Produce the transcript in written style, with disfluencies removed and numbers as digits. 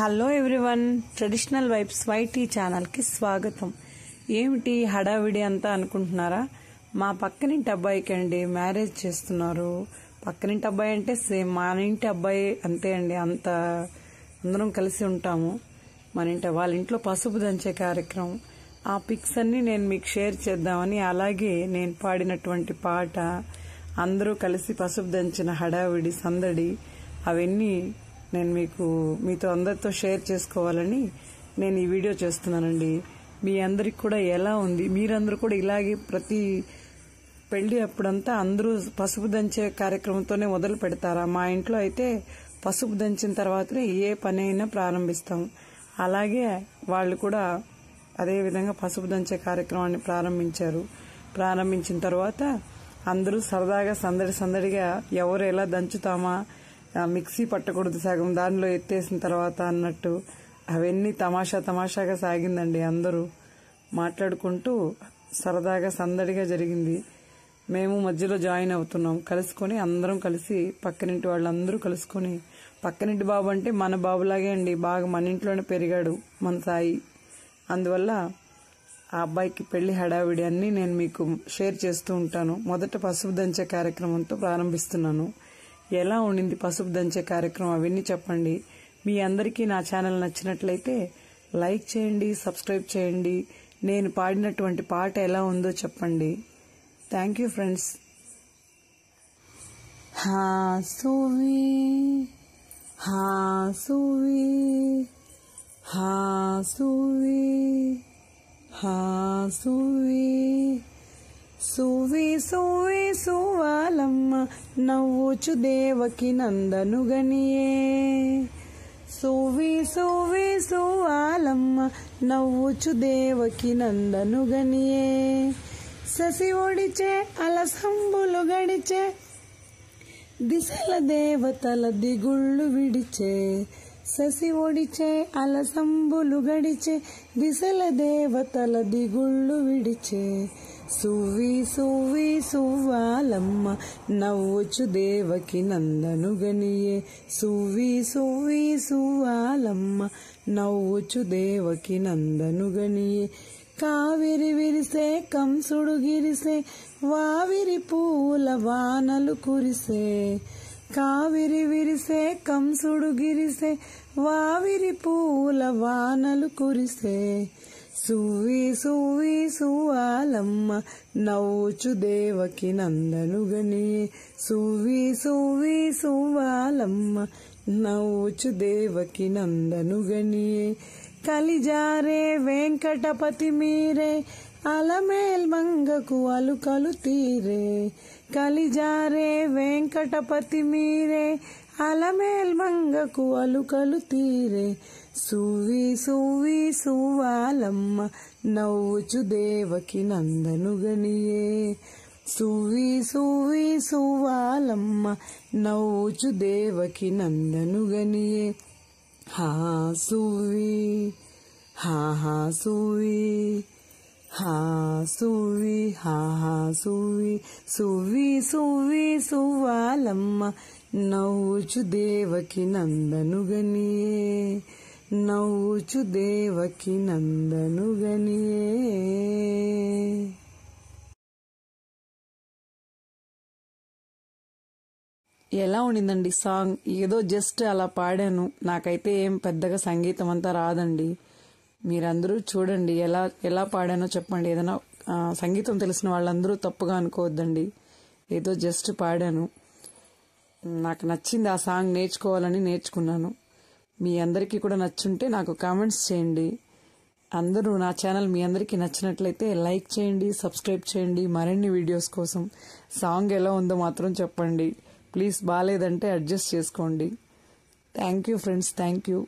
Hello everyone, traditional vibes YT ఛానల్కి స్వాగతం. ఏమిటి హడావిడి అంతా అనుకుంటున్నారా? మా పక్కనింటి అబ్బాయికి అండి మ్యారేజ్ చేస్తున్నారు. పక్కనింటి అబ్బాయి అంటే సేమ్ మన ఇంటి అబ్బాయి అంతే అండి. అందరం కలిసి ఉంటాము. వాళ్ళ ఇంట్లో పసుపు దంచే కార్యక్రమం. ఆ పిక్స్ అన్ని నేను మీకు షేర్ చేద్దామని, అలాగే నేను పాడినటువంటి పాట, అందరూ కలిసి పసుపు దంచిన హడావిడి సందడి, అవన్నీ నేను మీతో అందరితో షేర్ చేసుకోవాలని నేను ఈ వీడియో చేస్తున్నానండి. మీ అందరికి కూడా ఎలా ఉంది? మీరందరూ కూడా ఇలాగే ప్రతి పెళ్లి అప్పుడంతా అందరూ పసుపు దంచే కార్యక్రమంతోనే మొదలు పెడతారా? మా ఇంట్లో అయితే పసుపు దంచిన తర్వాతనే ఏ పని అయినా ప్రారంభిస్తాం. అలాగే వాళ్ళు కూడా అదే విధంగా పసుపు దంచే కార్యక్రమాన్ని ప్రారంభించిన తర్వాత అందరూ సరదాగా సందడిగా ఎవరు ఎలా దంచుతామా, మిక్సీ పట్టకూడదు సగం దానిలో ఎత్తేసిన తర్వాత అన్నట్టు అవన్నీ తమాషాగా సాగిందండి. అందరూ మాట్లాడుకుంటూ సరదాగా సందడిగా జరిగింది. మేము మధ్యలో జాయిన్ అవుతున్నాం. కలుసుకొని అందరం కలిసి పక్కనింటి వాళ్ళందరూ కలుసుకొని, పక్కనింటి బాబు అంటే మన బాబులాగే అండి, బాగా మన ఇంట్లోనే పెరిగాడు మన సాయి. అందువల్ల ఆ అబ్బాయికి పెళ్లి హడావిడి అన్ని నేను మీకు షేర్ చేస్తూ ఉంటాను. మొదట పసుపు దంచే కార్యక్రమంతో ప్రారంభిస్తున్నాను. ఎలా ఉండింది పసుపు దంచే కార్యక్రమం అవన్నీ చెప్పండి. మీ అందరికీ నా ఛానల్ నచ్చినట్లయితే లైక్ చేయండి, సబ్స్క్రైబ్ చేయండి. నేను పాడినటువంటి పాట ఎలా ఉందో చెప్పండి. Thank you friends. హాసువి హాసువి హాసువి హాసువి సువి సువి సువాలమ్మ నవ్వుచు దేవకి నందనుగనియే. సువి సువి సువాలమ్మ నవ్వుచు దేవకి నందనుగనియే. ససి ఒడిచే అలసంబులు గడిచే దిశల దేవతల దిగుళ్ళు విడిచే. ససి ఒడిచే అలసంబులు గడిచే దిశల దేవతల దిగుళ్ళు విడిచే. సువి సువి సువాలమ్మ నవ్వుచు దేవకి నందనుగనియే. సువి సువి సువాలమ్మ నవ్వుచు దేవకి నందనుగనియే. కావిరి విరిసే కంసుడు గిరిసే వావిరి పూల వానలు కురిసే. కావిరి విరిసే కంసుడు గిరిసే వావిరి పూల వానలు కురిసే. సువి సువి సువాలమ్మ నవ్వుచు దేవకి నందనుగనియే. సువి సువి సువాలమ్మ నవ్వుచు దేవకి నందనుగనియే. కలిజారే వెంకటపతి మీరే అలమేల్ మంగకు అలుకలు తీరే. కలిజారే వెంకటపతి మీరే అలమేల్ మంగకు అలుకలు తీరే. సువి సువి సువాలమ్మ నవ్వుచు దేవకి నందనుగనియే. సువి సువి సువాలమ్మ నవ్వుచు దేవకి నందనుగనియే. హాసువి హాసువి హాసువి హాసువి సువి సువి సువాలమ్మ నవ్వుచు దేవకి నందనుగనియే. నవ్వుచు దేవకి నందనుగనియే. ఎలా ఉండిందండి సాంగ్? ఏదో జస్ట్ అలా పాడాను. నాకైతే ఏం పెద్దగా సంగీతం అంతా రాదండి. మీరందరూ చూడండి ఎలా పాడానో చెప్పండి. ఏదైనా సంగీతం తెలిసిన వాళ్ళందరూ తప్పుగా అనుకోవద్దండి. ఏదో జస్ట్ పాడాను. నాకు నచ్చింది ఆ సాంగ్, నేర్చుకోవాలని నేర్చుకున్నాను. మీ అందరికీ కూడా నచ్చుంటే నాకు కామెంట్స్ చేయండి. అందరూ నా ఛానల్ మీ అందరికీ నచ్చినట్లయితే లైక్ చేయండి, సబ్స్క్రైబ్ చేయండి. మరిన్ని వీడియోస్ కోసం సాంగ్ ఎలా ఉందో మాత్రం చెప్పండి ప్లీజ్. బాగాలేదంటే అడ్జస్ట్ చేసుకోండి. Thank you friends, thank you.